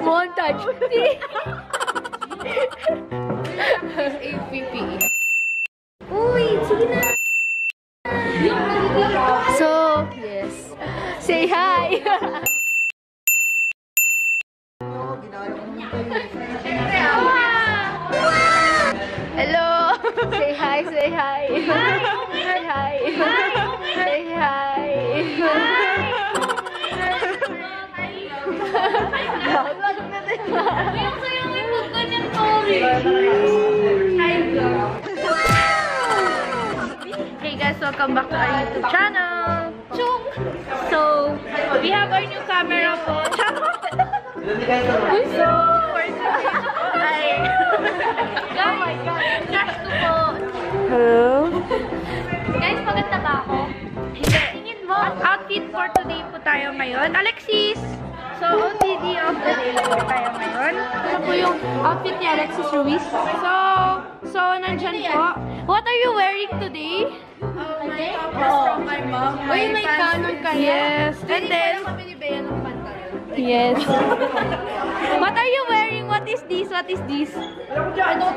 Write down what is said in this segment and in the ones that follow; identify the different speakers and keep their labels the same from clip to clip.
Speaker 1: Montage. Uy, sige na. So, yes. Say hi. Hello. Say hi, say hi. Say hi. Say hi. Hey guys, welcome back to our YouTube channel. So, we have our new camera po. So, oh my God. Crush ko po. Hello? Guys, maganda ba ako? Hindi. Tingin mo. Outfit for today po tayo ngayon. Alexis! So, OTD of the day po tayo ngayon. Ano po yung outfit ni Alexis Ruiz? So, nandyan po. What are you wearing today?
Speaker 2: My top is from my mom.
Speaker 1: Uy, may canon ka. Yes. And then, yes. What are you wearing? What is this? What is this?
Speaker 2: I don't know.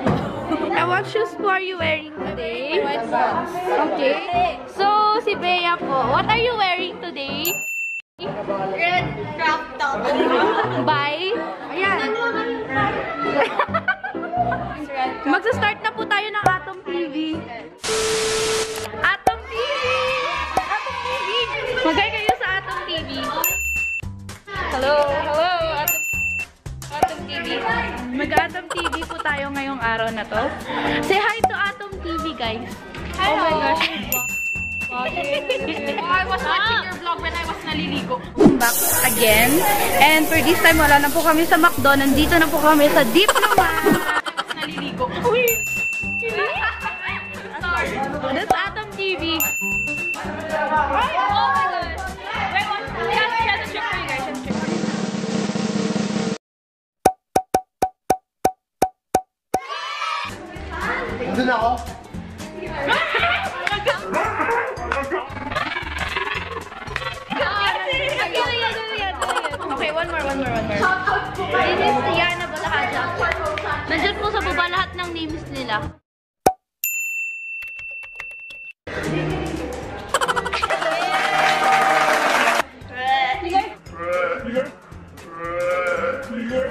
Speaker 1: And what shoes po are you wearing today?
Speaker 2: White pants.
Speaker 1: Okay. So, si Bea po. What are you wearing today?
Speaker 2: Red crop top.
Speaker 1: Bye. Ayan. Magsa-start na po tayo ng Atom TV. Atom TV! Atom TV! Magay kayo sa Atom TV. Hello! Hello! Atom TV. Mag-Atom TV po tayo ngayong araw na to. Say hi to Atom TV, guys. Hello. Oh my gosh.
Speaker 2: I was watching your vlog when I was naliligo.
Speaker 1: Back again. And for this time, wala na po kami sa McDo. Nandito na po kami sa Diploma.
Speaker 2: Naliligo.
Speaker 1: Uy! That's Atom TV.
Speaker 2: Oh my God. Wait, what? She has a trick for you guys.
Speaker 3: Doon ako.
Speaker 1: Okay, one more. This is Yana Balahada. Nandyan po sa baba lahat ng names nila.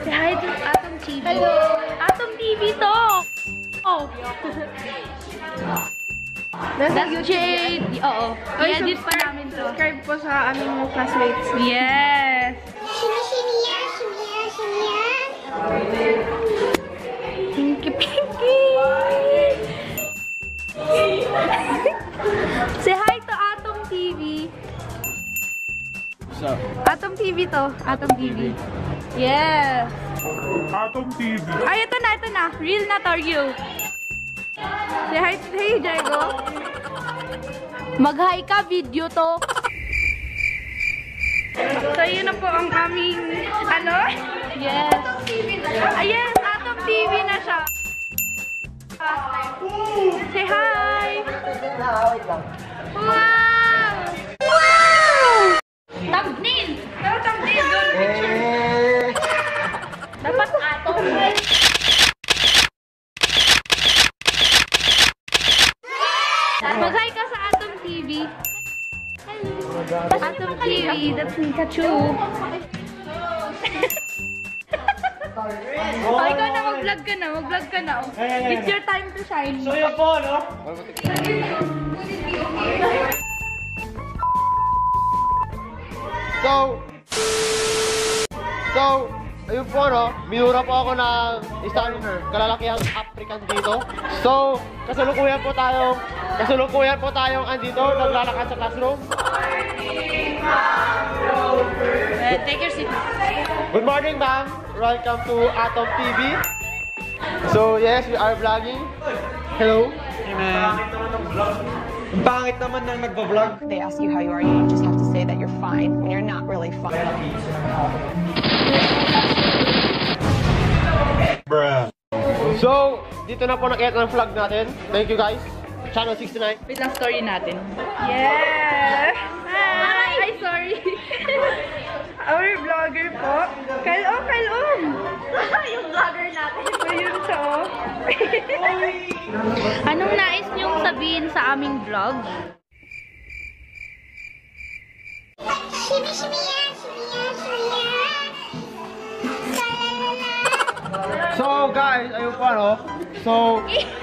Speaker 1: Say hi to Atom TV. Hello! Atom TV to! Oh! That's Jade! Oo. I-edit pa namin to.
Speaker 2: Subscribe po sa aming classmates.
Speaker 1: Yes! Pinky Pinky! Say hi to Atom TV!
Speaker 3: What's up?
Speaker 1: Atom TV to. Atom TV. Yes!
Speaker 3: Atom TV.
Speaker 1: Ay, ito na. Real na to, real. Say hi to Diego. Mag-hi ka, video to. So, yun na po ang aming, ano? Yes. Yes, Atom TV na siya. Say hi! Wow! Wow! Thumbnail! Pero thumbnail doon, picture. Dapat Atom. Mag-hi ka sa Atom TV. Hello. Atom TV, that's Pikachu. Oh, ikaw na, mag-vlog ka na. It's your time to shine.
Speaker 3: So yun po, no? So, ayun po, no? Minura po ako ng isang kalalakihang African dito. So, kasalukuyan po tayong andito, naglalakad sa classroom.
Speaker 1: Take your seat.
Speaker 3: Good morning, ma'am. Welcome to Atom TV. So, yes, we are vlogging. Hello.
Speaker 4: Hey, man. Ang pangit naman ng nagpa-vlog.
Speaker 5: They ask you how you are, you just have to say that you're fine when you're not really fine.
Speaker 4: Bruh.
Speaker 3: So, dito na po nakita ng vlog natin. Thank you guys. Channel 69.
Speaker 1: Wait lang, story natin. Yeah! Hi! Ay, sorry. vlogger po. Kailom! Yung vlogger natin. Ayun siya, oh. Anong nais niyong sabihin sa aming vlog?
Speaker 3: So guys, ayun po ano. So,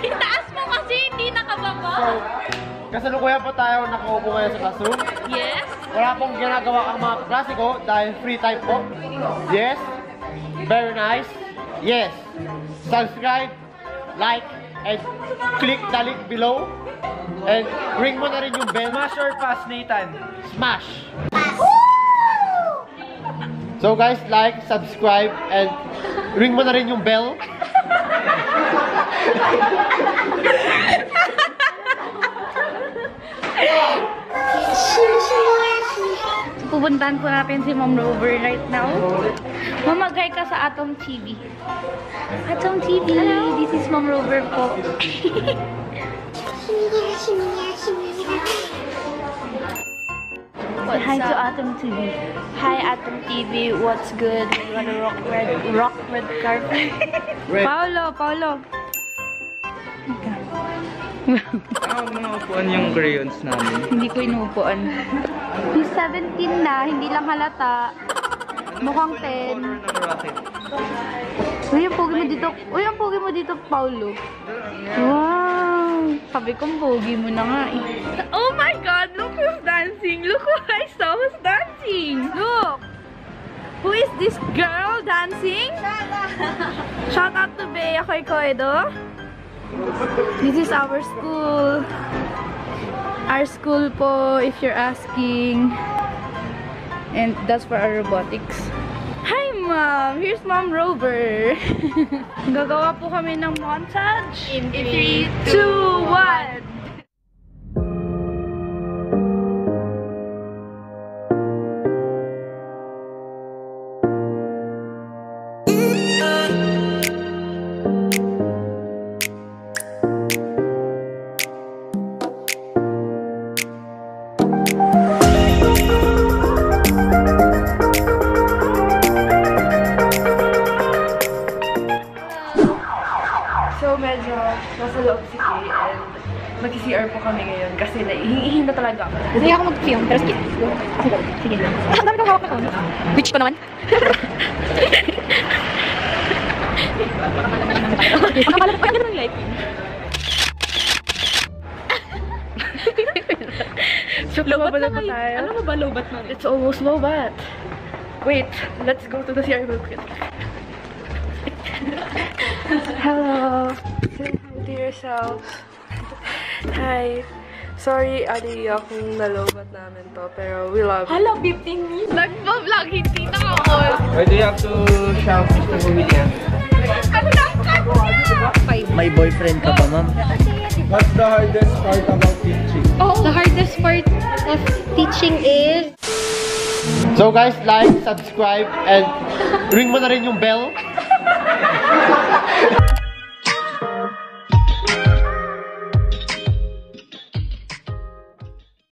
Speaker 1: Itaas mo kasi hindi nakabako.
Speaker 3: kasalukuyan po tayo nakaupo ngayon sa classroom.
Speaker 1: Yes.
Speaker 3: Wala pong ginagawa ang mga klase ko dahil free time po. Yes. Very nice. Yes. Subscribe, like, and click the link below. And ring mo na rin yung bell.
Speaker 4: Smash or pass, Nathan?
Speaker 3: Smash! So guys, like, subscribe, and ring mo na rin yung bell.
Speaker 1: Pupuntahan po natin si Mom Rover right now. Mamagay ka sa Atom TV. Atom TV! This is Mom Rover po. Hi to Atom TV. Hi Atom TV, what's good? You wanna rock red carpet? Paolo!
Speaker 4: Mga upuan yung crayons namin.
Speaker 1: Hindi ko inuupuan. He's 17 na, hindi lang halata. Mukhang 10.
Speaker 4: Color ng rocket.
Speaker 1: Uy, ang pogi mo dito. Uy, ang pogi mo dito, Paulo. Wow! Sabi ko, pogi mo na nga eh. Oh my God! Look who's dancing! Look who I saw who's dancing! Look! Who is this girl dancing? Shout out to Bea Koykoido. This is our school. Our school po, if you're asking. And that's for our robotics. Hi, Mom! Here's Mom Rover. Gagawa po kami ng montage. In 3, 2, 1!
Speaker 2: So, medyo nasa loob si Kay and mag-CR po kami ngayon kasi naihingi na talaga ako.
Speaker 1: Hindi ako mag-film, pero sige. Sige. Ang dami kong hawak na ko. Rich pa naman.
Speaker 2: Nakapala po yung lighting. So, lobat na ba tayo? Alam mo ba lobat na? It's almost lobat. Wait, let's go to the CR real quick. Hello. Say hi to yourselves. Hi. Sorry, Adi, akong nalobat namin to, pero we love you.
Speaker 1: Hello, 15 minutes. Nagpa-vlog, hindi na ako.
Speaker 4: Why do you have to shout, Mr. William?
Speaker 6: May boyfriend ka pa, ma'am?
Speaker 4: What's the hardest part about teaching?
Speaker 1: The hardest part of teaching is...
Speaker 3: So guys, like, subscribe, and ring mo na rin yung bell.